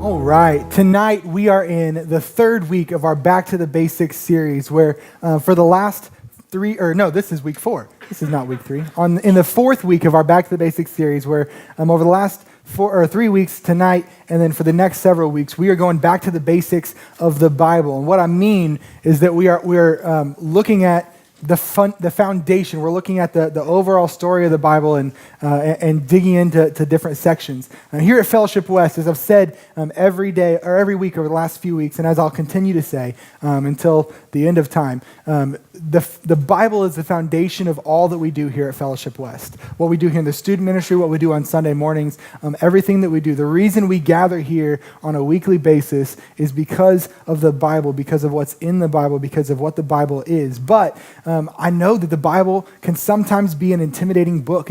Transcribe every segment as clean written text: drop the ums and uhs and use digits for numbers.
All right, tonight we are in the third week of our Back to the Basics series where for the last this is week 4. This is not week 3. In the fourth week of our Back to the Basics series where over the last 3 weeks tonight and then for the next several weeks, we are going back to the basics of the Bible. And what I mean is that we are looking at the foundation. We're looking at the overall story of the Bible and digging into different sections. Here at Fellowship West, as I've said every day or every week over the last few weeks, and as I'll continue to say until the end of time, the Bible is the foundation of all that we do here at Fellowship West. What we do here in the student ministry, what we do on Sunday mornings, everything that we do. The reason we gather here on a weekly basis is because of the Bible, because of what's in the Bible, because of what the Bible is. But I know that the Bible can sometimes be an intimidating book.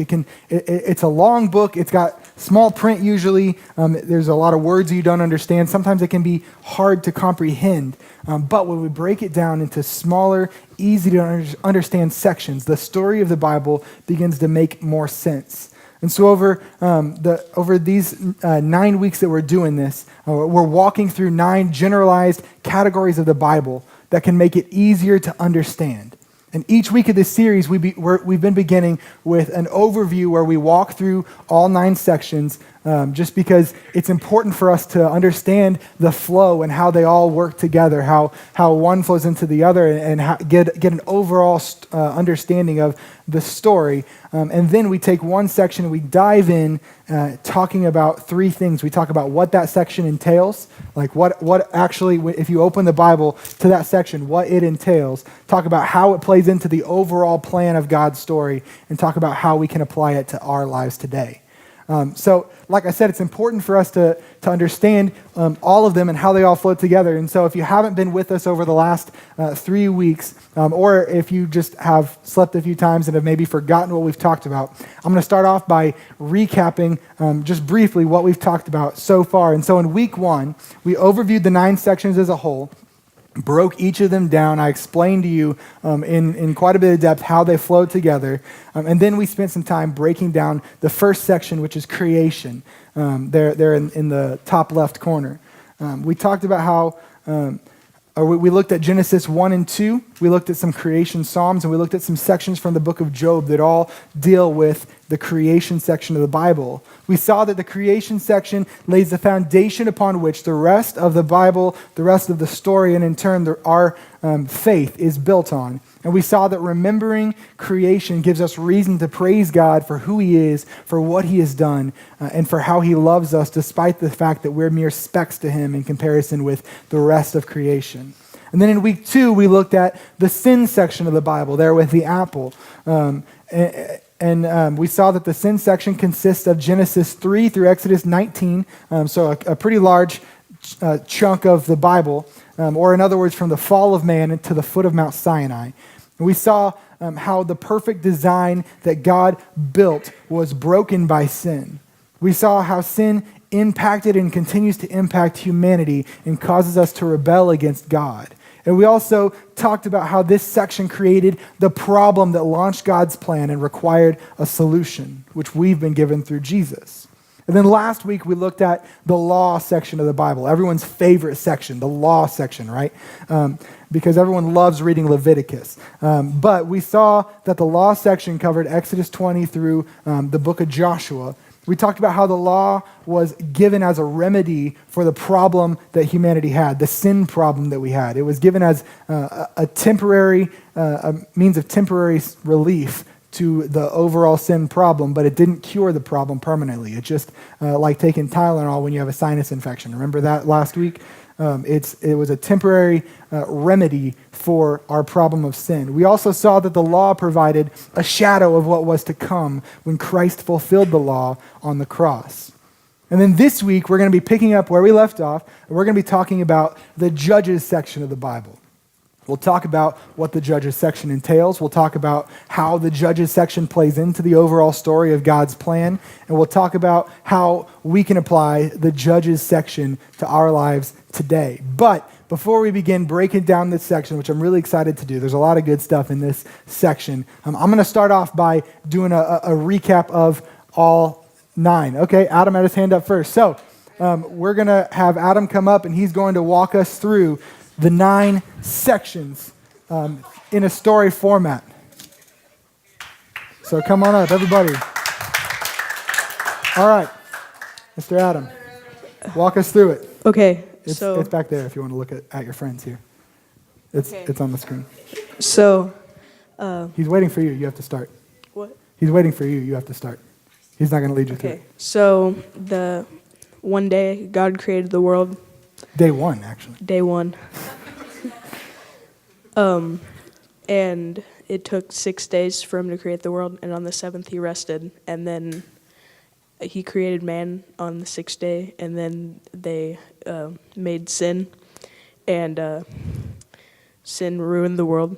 It's a long book. It's got small print usually. There's a lot of words you don't understand. Sometimes it can be hard to comprehend. But when we break it down into smaller, easy to understand sections, the story of the Bible begins to make more sense. And so over these 9 weeks that we're doing this, we're walking through 9 generalized categories of the Bible that can make it easier to understand. And each week of this series, we've been beginning with an overview where we walk through all 9 sections just because it's important for us to understand the flow and how they all work together, how one flows into the other, and get an overall understanding of the story. And then we take one section and we dive in talking about 3 things. We talk about what that section entails, like what actually, if you open the Bible to that section, what it entails. Talk about how it plays into the overall plan of God's story, and talk about how we can apply it to our lives today. So, like I said, it's important for us to understand all of them and how they all flow together. And so if you haven't been with us over the last 3 weeks, or if you just have slept a few times and have maybe forgotten what we've talked about, I'm going to start off by recapping just briefly what we've talked about so far. And so in week 1, we overviewed the 9 sections as a whole, broke each of them down. I explained to you in quite a bit of depth how they flow together. And then we spent some time breaking down the first section, which is creation. There in the top left corner. We talked about how, we looked at Genesis 1 and 2. We looked at some creation psalms, and we looked at some sections from the book of Job that all deal with the creation section of the Bible. We saw that the creation section lays the foundation upon which the rest of the Bible, the rest of the story, and in turn our faith is built on. And we saw that remembering creation gives us reason to praise God for who He is, for what He has done, and for how He loves us despite the fact that we're mere specks to Him in comparison with the rest of creation. And then in week 2, we looked at the sin section of the Bible, there with the apple. And we saw that the sin section consists of Genesis 3 through Exodus 19, so a pretty large chunk of the Bible, or in other words, from the fall of man to the foot of Mount Sinai. And we saw how the perfect design that God built was broken by sin. We saw how sin impacted and continues to impact humanity and causes us to rebel against God. And we also talked about how this section created the problem that launched God's plan and required a solution, which we've been given through Jesus. And then last week, we looked at the law section of the Bible, everyone's favorite section, the law section, right? Because everyone loves reading Leviticus. But we saw that the law section covered Exodus 20 through the book of Joshua. We talked about how the law was given as a remedy for the problem that humanity had, the sin problem that we had. It was given as a temporary means of temporary relief to the overall sin problem, but it didn't cure the problem permanently. It's just like taking Tylenol when you have a sinus infection. Remember that last week? It was a temporary remedy for our problem of sin. We also saw that the law provided a shadow of what was to come when Christ fulfilled the law on the cross. And then this week, we're going to be picking up where we left off, and we're going to be talking about the Judges section of the Bible. We'll talk about what the Judges section entails. We'll talk about how the Judges section plays into the overall story of God's plan. And we'll talk about how we can apply the Judges section to our lives today. But before we begin breaking down this section, which I'm really excited to do, there's a lot of good stuff in this section. I'm going to start off by doing a recap of all 9. Okay, Adam had his hand up first. So we're going to have Adam come up, and he's going to walk us through the 9 sections in a story format. So come on up, everybody. All right, Mr. Adam, walk us through it. Okay, It's back there if you want to look at your friends here. It's on the screen. So, He's waiting for you. You have to start. what? He's waiting for you. You have to start. He's not going to lead you through Okay, it. so the one day God created the world, Day 1, actually. day 1. And it took 6 days for him to create the world, and on the 7th he rested, and then he created man on the 6th day, and then they made sin, and sin ruined the world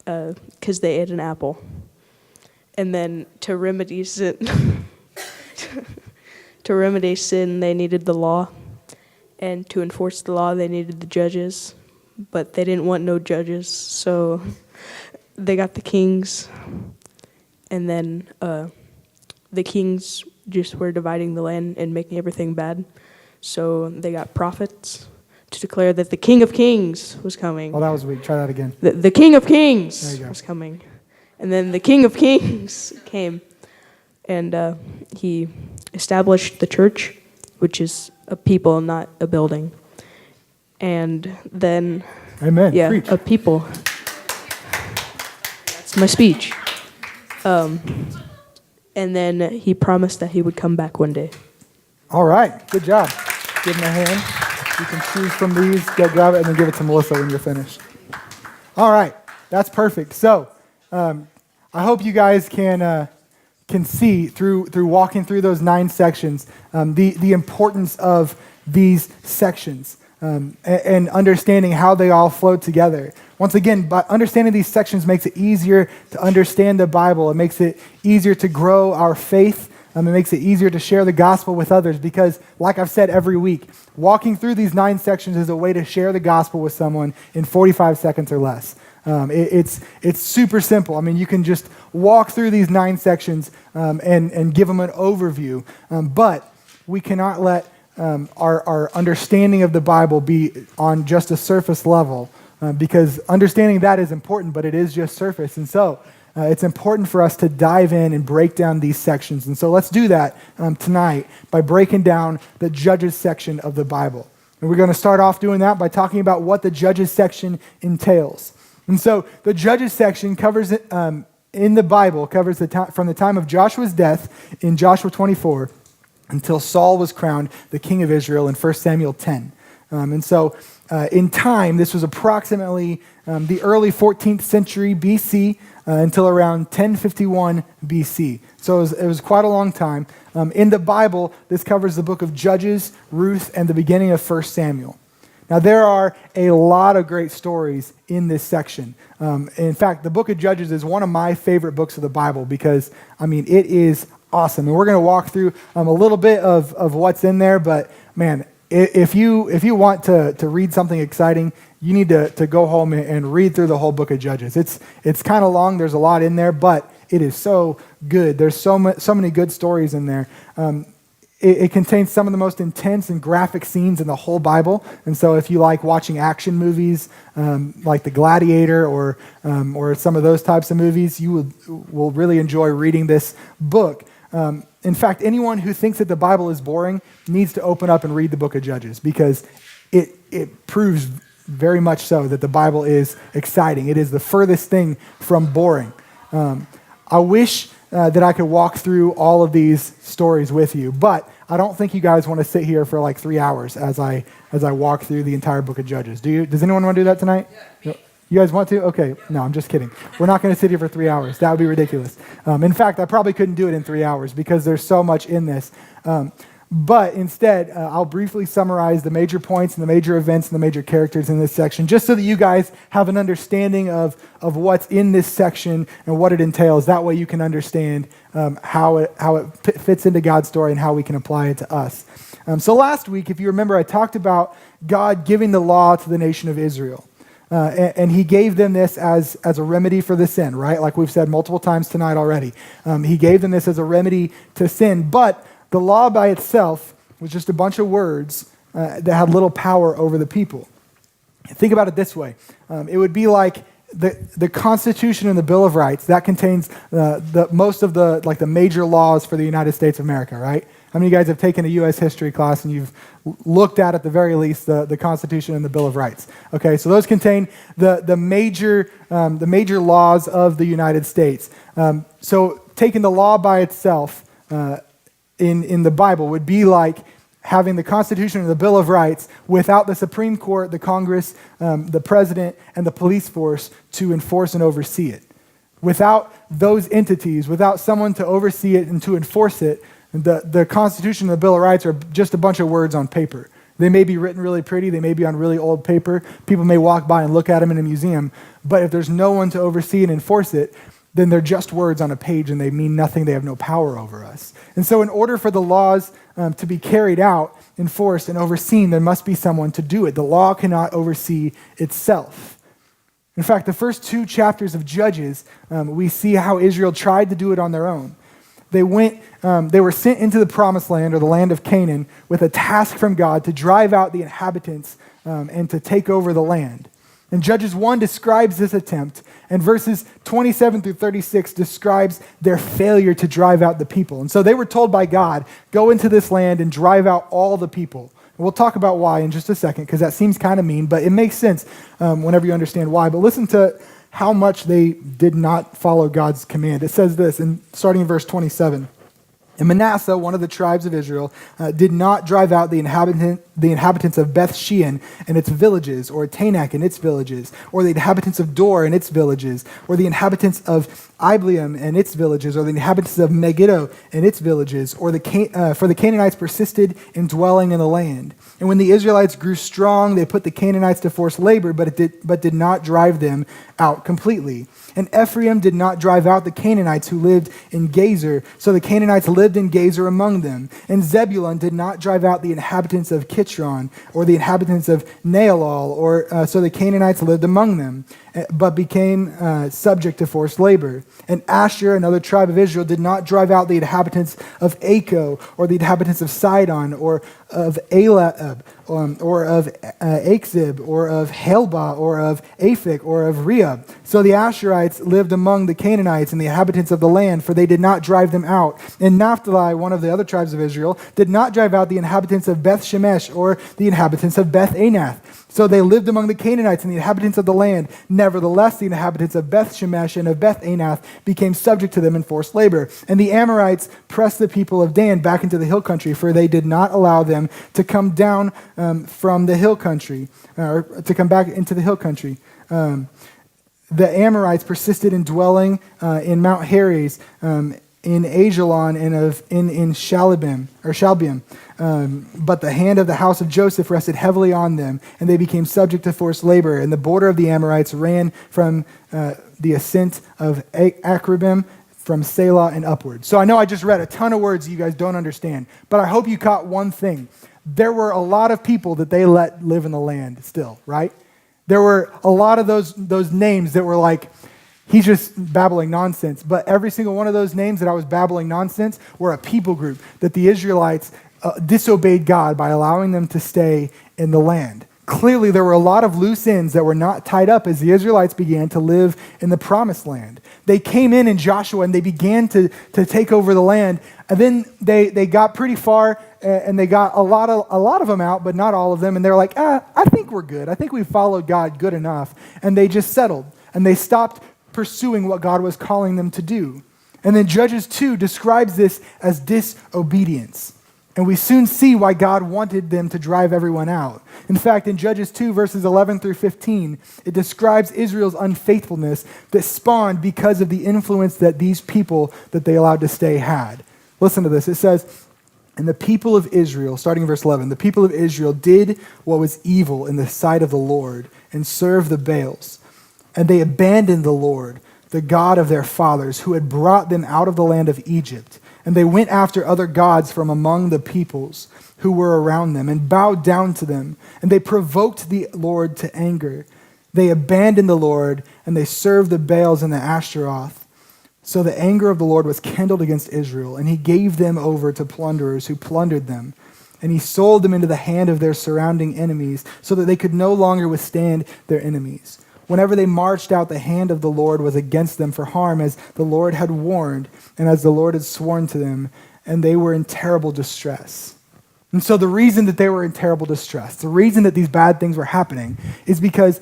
because they ate an apple. And then to remedy sin, they needed the law, and to enforce the law, they needed the judges, but they didn't want no judges, so they got the kings, and then the kings just were dividing the land and making everything bad, so they got prophets to declare that the King of Kings was coming. Oh, that was weak. Try that again. The King of Kings There you go. was coming. And then the King of Kings came, and he established the church, which is a people, not a building. And then, Amen. yeah, Preach. a people. That's my speech. And then he promised that he would come back one day. All right. Good job. Give him a hand. You can choose from these, go grab it, and then give it to Melissa when you're finished. All right. That's perfect. So, I hope you guys can see through walking through those 9 sections the importance of these sections and understanding how they all flow together. Once again, by understanding these sections makes it easier to understand the Bible. It makes it easier to grow our faith. It makes it easier to share the gospel with others because, like I've said every week, walking through these 9 sections is a way to share the gospel with someone in 45 seconds or less. It's super simple. I mean, you can just walk through these 9 sections and give them an overview. But we cannot let our understanding of the Bible be on just a surface level because understanding that is important, but it is just surface. And so it's important for us to dive in and break down these sections. And so let's do that tonight by breaking down the Judges section of the Bible. And we're going to start off doing that by talking about what the Judges section entails. And so the Judges section covers in the Bible covers from the time of Joshua's death in Joshua 24 until Saul was crowned the king of Israel in 1 Samuel 10. And so in time, this was approximately the early 14th century BC until around 1051 BC. So it was quite a long time. In the Bible, this covers the book of Judges, Ruth, and the beginning of 1 Samuel. Now, there are a lot of great stories in this section. In fact, the book of Judges is one of my favorite books of the Bible because, I mean, it is awesome. And we're going to walk through a little bit of what's in there. But, man, if you want to read something exciting, you need to go home and read through the whole book of Judges. It's kind of long. There's a lot in there, but it is so good. There's so many good stories in there. It contains some of the most intense and graphic scenes in the whole Bible. And so if you like watching action movies like The Gladiator or some of those types of movies, you will really enjoy reading this book. In fact, anyone who thinks that the Bible is boring needs to open up and read the book of Judges because it proves very much so that the Bible is exciting. It is the furthest thing from boring. I wish that I could walk through all of these stories with you, but I don't think you guys want to sit here for like 3 hours as I walk through the entire book of Judges. Does anyone want to do that tonight? Yeah. You guys want to? Okay. No, I'm just kidding. We're not going to sit here for 3 hours. That would be ridiculous. In fact, I probably couldn't do it in 3 hours because there's so much in this. But instead, I'll briefly summarize the major points and the major events and the major characters in this section, just so that you guys have an understanding of what's in this section and what it entails. That way you can understand how it fits into God's story and how we can apply it to us. So last week, if you remember, I talked about God giving the law to the nation of Israel. And he gave them this as a remedy for the sin, right? Like we've said multiple times tonight already. He gave them this as a remedy to sin, but the law by itself was just a bunch of words that had little power over the people. Think about it this way. It would be like the Constitution and the Bill of Rights. That contains most of the major laws for the United States of America, right? How many of you guys have taken a U.S. history class and you've looked at the very least, the Constitution and the Bill of Rights? Okay, so those contain the major laws of the United States. So taking the law by itself in the Bible would be like having the Constitution and the Bill of Rights without the Supreme Court, the Congress, the President, and the police force to enforce and oversee it. Without those entities, without someone to oversee it and to enforce it, the Constitution and the Bill of Rights are just a bunch of words on paper. They may be written really pretty, they may be on really old paper, people may walk by and look at them in a museum, but if there's no one to oversee and enforce it, then they're just words on a page and they mean nothing, they have no power over us. And so in order for the laws to be carried out, enforced, and overseen, there must be someone to do it. The law cannot oversee itself. In fact, the first 2 chapters of Judges, we see how Israel tried to do it on their own. They were sent into the promised land, or the land of Canaan, with a task from God to drive out the inhabitants and to take over the land. And Judges 1 describes this attempt, and verses 27 through 36 describes their failure to drive out the people. And so they were told by God, go into this land and drive out all the people. And we'll talk about why in just a second, because that seems kind of mean, but it makes sense whenever you understand why. But listen to how much they did not follow God's command. It says this, starting in verse 27. And Manasseh, one of the tribes of Israel, did not drive out the inhabitants of Beth Shean and its villages, or Taanach and its villages, or the inhabitants of Dor and its villages, or the inhabitants of Ibleam and its villages, or the inhabitants of Megiddo and its villages, for the Canaanites persisted in dwelling in the land. And when the Israelites grew strong, they put the Canaanites to forced labor, but did not drive them out completely. And Ephraim did not drive out the Canaanites who lived in Gezer, so the Canaanites lived in Gezer among them. And Zebulun did not drive out the inhabitants of Kitron, or the inhabitants of Naalal, so the Canaanites lived among them, but became subject to forced labor. And Asher, another tribe of Israel, did not drive out the inhabitants of Acco, or the inhabitants of Sidon, or of Elab, or of Achzib, or of Helba, or of Aphik, or of Rehob. So the Asherites lived among the Canaanites and the inhabitants of the land, for they did not drive them out. And Naphtali, one of the other tribes of Israel, did not drive out the inhabitants of Beth Shemesh, or the inhabitants of Beth Anath. So they lived among the Canaanites and the inhabitants of the land. Nevertheless, the inhabitants of Beth Shemesh and of Beth Anath became subject to them in forced labor. And the Amorites pressed the people of Dan back into the hill country, for they did not allow them to come down from the hill country, or to come back into the hill country. The Amorites persisted in dwelling in Mount Heres, in Ajalon, and in Shalbim. But the hand of the house of Joseph rested heavily on them, and they became subject to forced labor. And the border of the Amorites ran from the ascent of Akrabim, from Selah and upward. So I know I just read a ton of words you guys don't understand, but I hope you caught one thing. There were a lot of people that they let live in the land still, right? There were a lot of those names that were like, he's just babbling nonsense. But every single one of those names that I was babbling nonsense were a people group that the Israelites disobeyed God by allowing them to stay in the land. Clearly, there were a lot of loose ends that were not tied up as the Israelites began to live in the promised land. They came in Joshua and they began to take over the land. And then they got pretty far and they got a lot of them out, but not all of them. And they're like, I think we're good. I think we followed God good enough. And they just settled and they stopped pursuing what God was calling them to do. And then Judges 2 describes this as disobedience. And we soon see why God wanted them to drive everyone out. In fact, in Judges 2, verses 11 through 15, it describes Israel's unfaithfulness that spawned because of the influence that these people that they allowed to stay had. Listen to this. It says, and the people of Israel, starting in verse 11, the people of Israel did what was evil in the sight of the Lord and served the Baals. And they abandoned the Lord, the God of their fathers, who had brought them out of the land of Egypt. And they went after other gods from among the peoples who were around them and bowed down to them. And they provoked the Lord to anger. They abandoned the Lord and they served the Baals and the Ashtaroth. So the anger of the Lord was kindled against Israel, and he gave them over to plunderers who plundered them. and he sold them into the hand of their surrounding enemies so that they could no longer withstand their enemies. Whenever they marched out, the hand of the Lord was against them for harm, as the Lord had warned and as the Lord had sworn to them, and they were in terrible distress. And so the reason that they were in terrible distress, the reason that these bad things were happening is because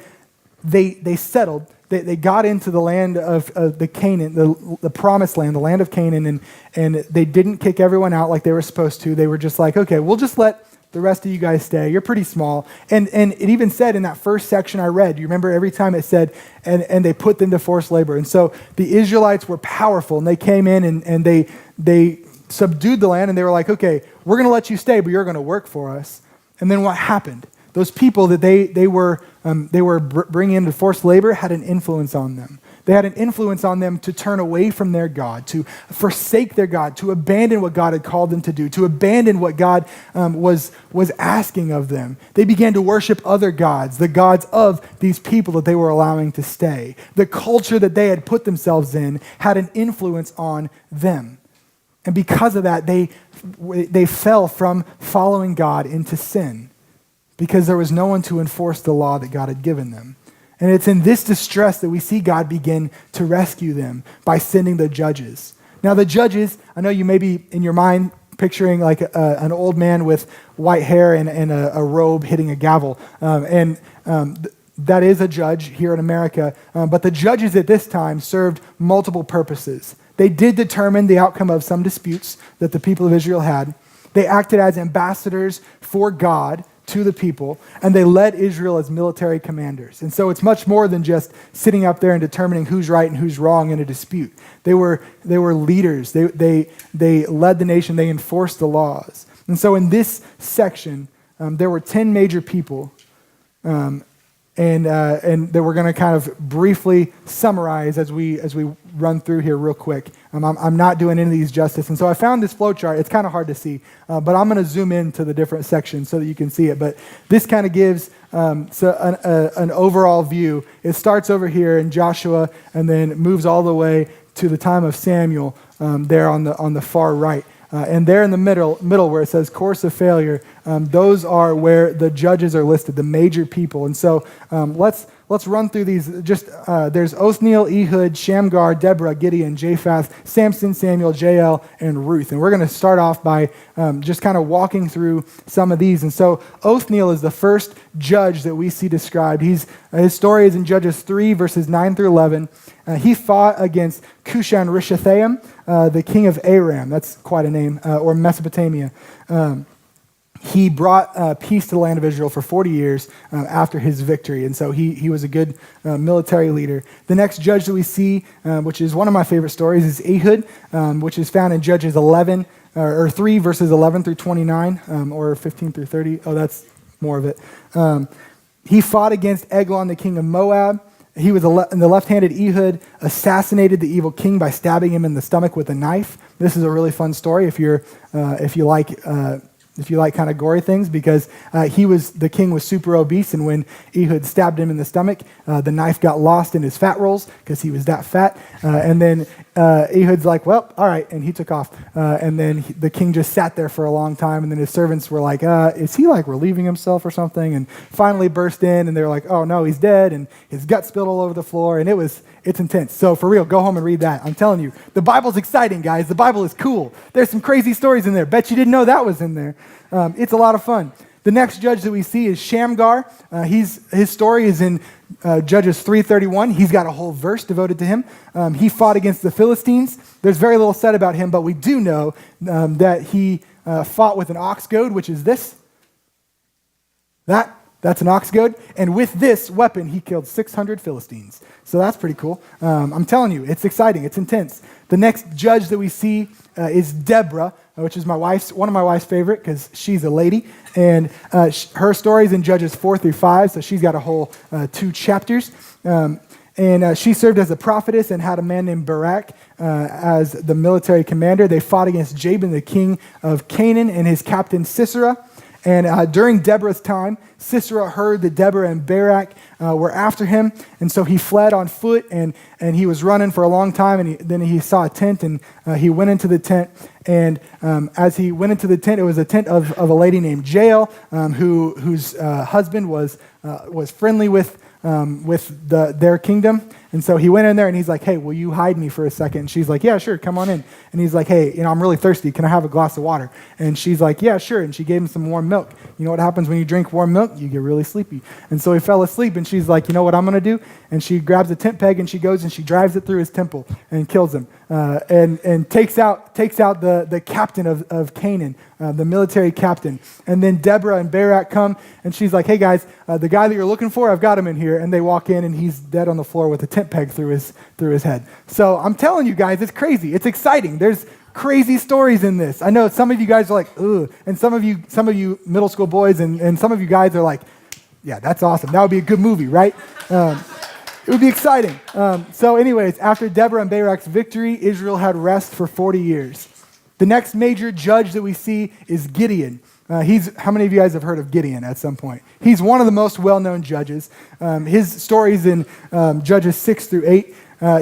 they settled, they got into the land of the Canaan, the promised land, the land of Canaan, and they didn't kick everyone out like they were supposed to. They were just like, okay, we'll just let the rest of you guys stay. You're pretty small. And it even said in that first section I read, you remember every time it said, and they put them to forced labor. And so the Israelites were powerful, and they came in and they subdued the land, and they were like, okay, we're going to let you stay, but you're going to work for us. And then what happened? Those people that they were bringing into forced labor had an influence on them. They had an influence on them to turn away from their God, to forsake their God, to abandon what God had called them to do, to abandon what God was asking of them. They began to worship other gods, the gods of these people that they were allowing to stay. The culture that they had put themselves in had an influence on them. And because of that, they fell from following God into sin because there was no one to enforce the law that God had given them. And it's in this distress that we see God begin to rescue them by sending the judges. Now the judges, I know you may be in your mind picturing like an old man with white hair and a robe hitting a gavel. That is a judge here in America. But the judges at this time served multiple purposes. They did determine the outcome of some disputes that the people of Israel had. They acted as ambassadors for God to the people, and they led Israel as military commanders. And so it's much more than just sitting up there and determining who's right and who's wrong in a dispute. They were leaders. They led the nation. They enforced the laws. And so in this section, there were 10 major people, and that we're going to kind of briefly summarize as we run through here real quick. I'm not doing any of these justice, and so I found this flow chart. It's kind of hard to see, but I'm going to zoom into the different sections so that you can see it. But this kind of gives an overall view. It starts over here in Joshua and then moves all the way to the time of Samuel there on the far right. And there in the middle where it says course of failure, those are where the judges are listed, the major people. And so let's run through these. There's Othniel, Ehud, Shamgar, Deborah, Gideon, Japhath, Samson, Samuel, Jael, and Ruth. And we're going to start off by just kind of walking through some of these. And so Othniel is the first judge that we see described. His story is in Judges 3, verses 9 through 11. He fought against Cushan-Rishathaim, the king of Aram. That's quite a name, or Mesopotamia. He brought peace to the land of Israel for 40 years after his victory. And so he was a good military leader. The next judge that we see, which is one of my favorite stories, is Ehud, which is found in Judges 11, or 3, verses 11 through 29, or 15 through 30. Oh, that's more of it. He fought against Eglon, the king of Moab. He was the left-handed Ehud assassinated the evil king by stabbing him in the stomach with a knife. This is a really fun story if you like kind of gory things, because the king was super obese, and when Ehud stabbed him in the stomach, the knife got lost in his fat rolls because he was that fat. And then Ehud's like, well, all right, and he took off. And then the king just sat there for a long time, and then his servants were like, is he like relieving himself or something? And finally burst in, and they were like, oh no, he's dead, and his gut spilled all over the floor, and it's intense. So for real, go home and read that. I'm telling you, the Bible's exciting, guys. The Bible is cool. There's some crazy stories in there. Bet you didn't know that was in there. It's a lot of fun. The next judge that we see is Shamgar. His story is in Judges 3:31. He's got a whole verse devoted to him. He fought against the Philistines. There's very little said about him, but we do know that he fought with an ox goad, which is this. That's an ox goad. And with this weapon, he killed 600 Philistines. So that's pretty cool. I'm telling you, it's exciting. It's intense. The next judge that we see is Deborah, which is one of my wife's favorite because she's a lady. And her story is in Judges 4 through 5, so she's got a whole 2 chapters. And she served as a prophetess and had a man named Barak as the military commander. They fought against Jabin, the king of Canaan, and his captain Sisera. And during Deborah's time, Sisera heard that Deborah and Barak were after him, and so he fled on foot, and he was running for a long time, and then he saw a tent, and he went into the tent, and as he went into the tent, it was a tent of a lady named Jael, whose husband was friendly with their kingdom. And so he went in there and he's like, hey, will you hide me for a second? And she's like, yeah, sure, come on in. And he's like, hey, I'm really thirsty. Can I have a glass of water? And she's like, yeah, sure. And she gave him some warm milk. You know what happens when you drink warm milk? You get really sleepy. And so he fell asleep, and she's like, you know what I'm going to do? And she grabs a tent peg and she goes and she drives it through his temple and kills him and takes out the captain of Canaan, the military captain. And then Deborah and Barak come, and she's like, hey guys, the guy that you're looking for, I've got him in here. And they walk in, and he's dead on the floor with a tent peg through his head. So I'm telling you guys, it's crazy. It's exciting. There's crazy stories in this. I know some of you guys are like, ugh, and some of you middle school boys and some of you guys are like, yeah, that's awesome. That would be a good movie, right? It would be exciting. So anyways, after Deborah and Barak's victory, Israel had rest for 40 years. The next major judge that we see is Gideon. How many of you guys have heard of Gideon at some point? He's one of the most well-known judges. His stories in Judges 6 through 8.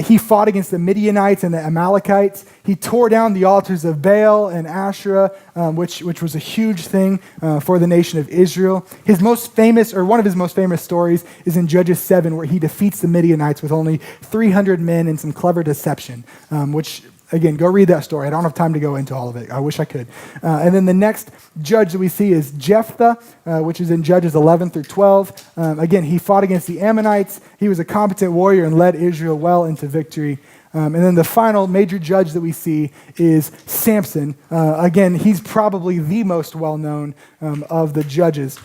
He fought against the Midianites and the Amalekites. He tore down the altars of Baal and Asherah, which was a huge thing for the nation of Israel. One of his most famous stories is in Judges 7, where he defeats the Midianites with only 300 men and some clever deception, which, again, go read that story. I don't have time to go into all of it. I wish I could. And then the next judge that we see is Jephthah, which is in Judges 11 through 12. Again, he fought against the Ammonites. He was a competent warrior and led Israel well into victory. And then the final major judge that we see is Samson. Again, he's probably the most well-known of the judges.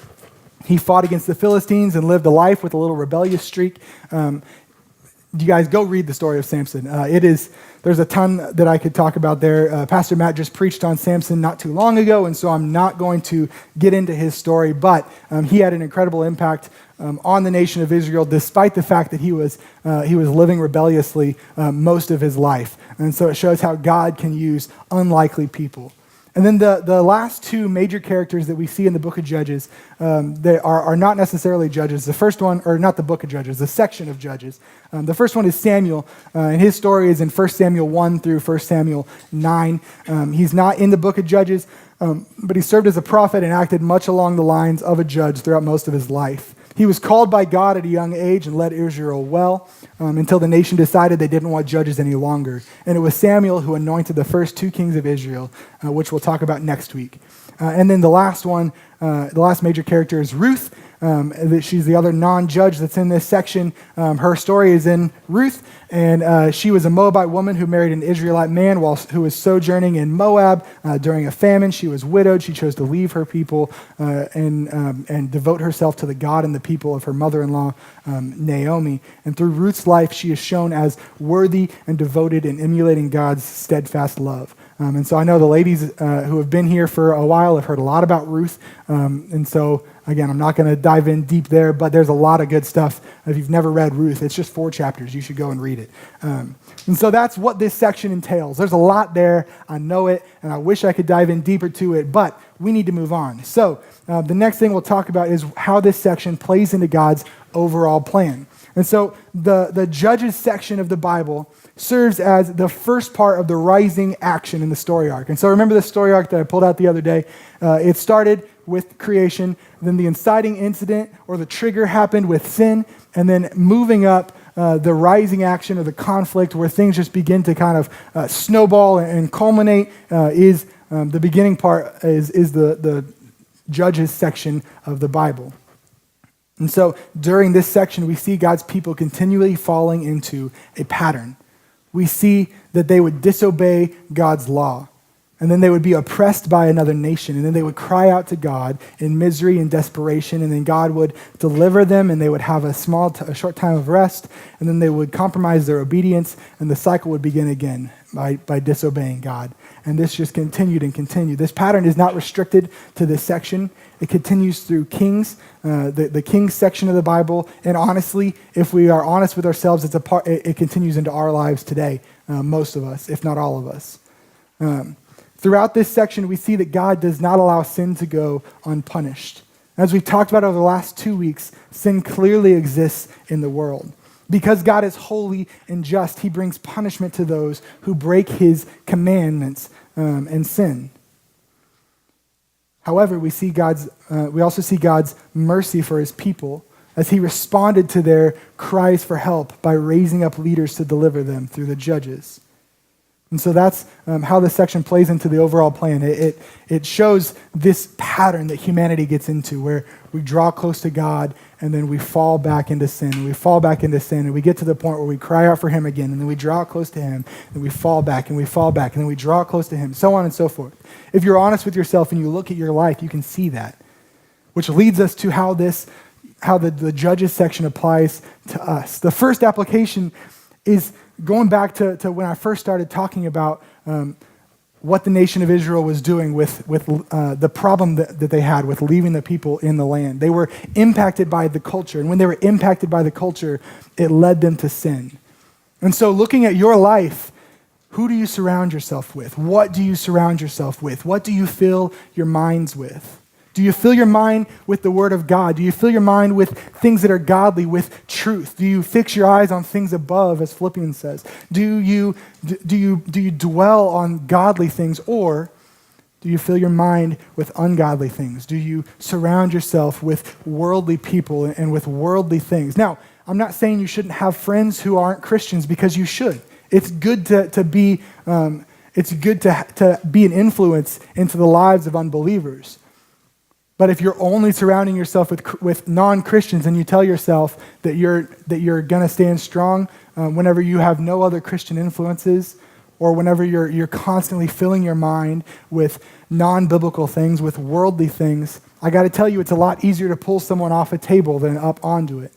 He fought against the Philistines and lived a life with a little rebellious streak. You guys go read the story of Samson. There's a ton that I could talk about there. Pastor Matt just preached on Samson not too long ago, and so I'm not going to get into his story, but he had an incredible impact on the nation of Israel, despite the fact that he was living rebelliously most of his life. And so it shows how God can use unlikely people. And then the last two major characters that we see in the book of Judges, they are not necessarily judges. The first one, or not the book of Judges, the section of Judges. The first one is Samuel, and his story is in 1 Samuel 1 through 1 Samuel 9. He's not in the book of Judges, but he served as a prophet and acted much along the lines of a judge throughout most of his life. He was called by God at a young age and led Israel well until the nation decided they didn't want judges any longer. And it was Samuel who anointed the first two kings of Israel, which we'll talk about next week. And then the last major character is Ruth. She's the other non-judge that's in this section. Her story is in Ruth, and she was a Moabite woman who married an Israelite man who was sojourning in Moab during a famine. She was widowed. She chose to leave her people and devote herself to the God and the people of her mother-in-law, Naomi. And through Ruth's life, she is shown as worthy and devoted in emulating God's steadfast love. And so I know the ladies who have been here for a while have heard a lot about Ruth. And so, again, I'm not going to dive in deep there, but there's a lot of good stuff. If you've never read Ruth, it's just 4 chapters. You should go and read it. And so that's what this section entails. There's a lot there. I know it, and I wish I could dive in deeper to it, but we need to move on. So the next thing we'll talk about is how this section plays into God's overall plan. And so the Judges section of the Bible serves as the first part of the rising action in the story arc. And so remember the story arc that I pulled out the other day? It started with creation, then the inciting incident or the trigger happened with sin, and then moving up, the rising action or the conflict where things just begin to kind of snowball and culminate is the beginning part is the Judges section of the Bible. And so during this section, we see God's people continually falling into a pattern. We see that they would disobey God's law, and then they would be oppressed by another nation, and then they would cry out to God in misery and desperation, and then God would deliver them, and they would have a short time of rest, and then they would compromise their obedience, and the cycle would begin again by disobeying God. And this just continued and continued. This pattern is not restricted to this section. It continues through Kings, the Kings section of the Bible. And honestly, if we are honest with ourselves, it continues into our lives today, most of us, if not all of us. Throughout this section, we see that God does not allow sin to go unpunished. As we've talked about over the last 2 weeks, sin clearly exists in the world. Because God is holy and just, he brings punishment to those who break his commandments and sin. However, we also see God's mercy for his people as he responded to their cries for help by raising up leaders to deliver them through the judges. And so that's how this section plays into the overall plan. It shows this pattern that humanity gets into where we draw close to God and then we fall back into sin. And we fall back into sin and we get to the point where we cry out for him again and then we draw close to him and we fall back and we fall back and then we draw close to him, so on and so forth. If you're honest with yourself and you look at your life, you can see that, which leads us to how the Judges section applies to us. The first application is going back to when I first started talking about what the nation of Israel was doing with the problem that they had with leaving the people in the land. They were impacted by the culture, and when they were impacted by the culture, it led them to sin. And so looking at your life, who do you surround yourself with? What do you surround yourself with? What do you fill your minds with? Do you fill your mind with the Word of God? Do you fill your mind with things that are godly, with truth? Do you fix your eyes on things above, as Philippians says? Do you dwell on godly things, or do you fill your mind with ungodly things? Do you surround yourself with worldly people and with worldly things? Now, I'm not saying you shouldn't have friends who aren't Christians, because you should. It's good to be an influence into the lives of unbelievers. But if you're only surrounding yourself with non-Christians and you tell yourself that you're going to stand strong whenever you have no other Christian influences, or whenever you're constantly filling your mind with non-biblical things, with worldly things, I got to tell you, it's a lot easier to pull someone off a table than up onto it.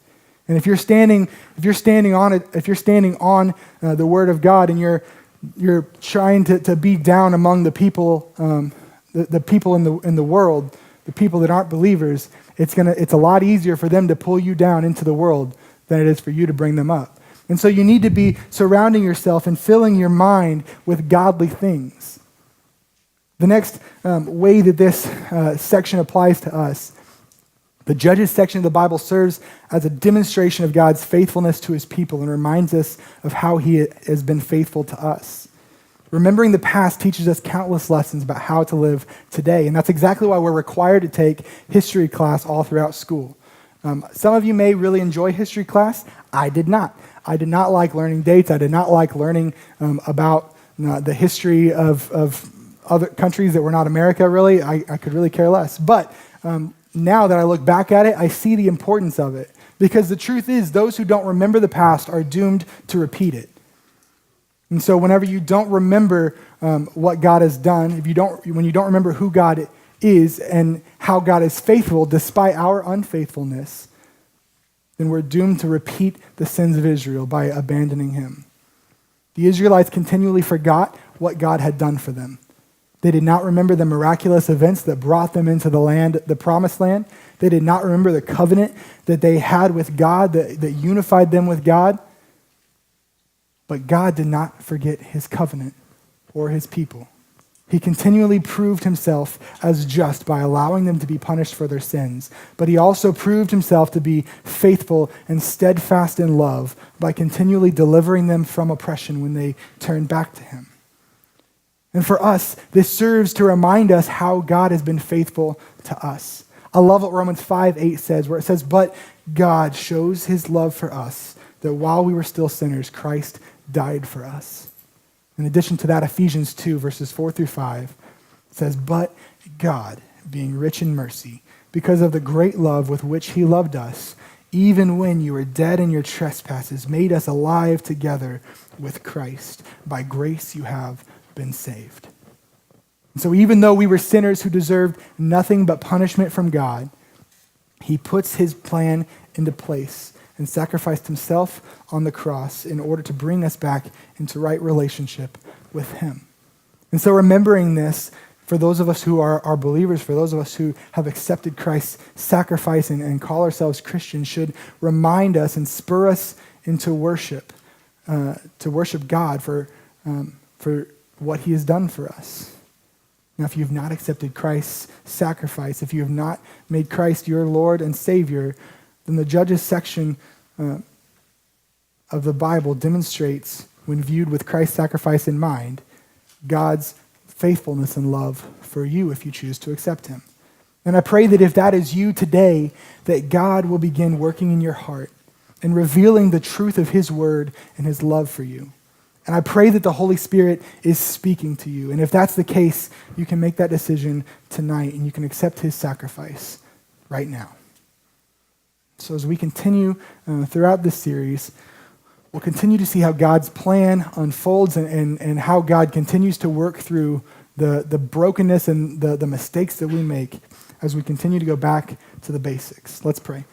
And if you're standing on the Word of God and you're trying to be down among the people, the people in the world, the people that aren't believers, it's a lot easier for them to pull you down into the world than it is for you to bring them up. And so you need to be surrounding yourself and filling your mind with godly things. The next way that this section applies to us, the Judges section of the Bible serves as a demonstration of God's faithfulness to his people and reminds us of how he has been faithful to us. Remembering the past teaches us countless lessons about how to live today, and that's exactly why we're required to take history class all throughout school. Some of you may really enjoy history class. I did not. I did not like learning dates. I did not like learning about the history of other countries that were not America, really. I could really care less. But now that I look back at it, I see the importance of it, because the truth is, those who don't remember the past are doomed to repeat it. And so whenever you don't remember what God has done, when you don't remember who God is and how God is faithful despite our unfaithfulness, then we're doomed to repeat the sins of Israel by abandoning him. The Israelites continually forgot what God had done for them. They did not remember the miraculous events that brought them into the promised land. They did not remember the covenant that they had with God, that unified them with God. But God did not forget his covenant or his people. He continually proved himself as just by allowing them to be punished for their sins. But he also proved himself to be faithful and steadfast in love by continually delivering them from oppression when they turned back to him. And for us, this serves to remind us how God has been faithful to us. I love what Romans 5:8 says, where it says, "But God shows his love for us, that while we were still sinners, Christ died for us." In addition to that, Ephesians 2, verses 4 through 5 says, "But God, being rich in mercy, because of the great love with which he loved us, even when you were dead in your trespasses, made us alive together with Christ. By grace you have been saved." And so even though we were sinners who deserved nothing but punishment from God, he puts his plan into place and sacrificed himself on the cross in order to bring us back into right relationship with him. And so remembering this, for those of us who are believers, for those of us who have accepted Christ's sacrifice and call ourselves Christians, should remind us and spur us into worship, to worship God for what he has done for us. Now, if you have not accepted Christ's sacrifice, if you have not made Christ your Lord and Savior, then the Judges section of the Bible demonstrates, when viewed with Christ's sacrifice in mind, God's faithfulness and love for you if you choose to accept him. And I pray that if that is you today, that God will begin working in your heart and revealing the truth of his word and his love for you. And I pray that the Holy Spirit is speaking to you. And if that's the case, you can make that decision tonight and you can accept his sacrifice right now. So as we continue throughout this series, we'll continue to see how God's plan unfolds and how God continues to work through the brokenness and the mistakes that we make as we continue to go back to the basics. Let's pray.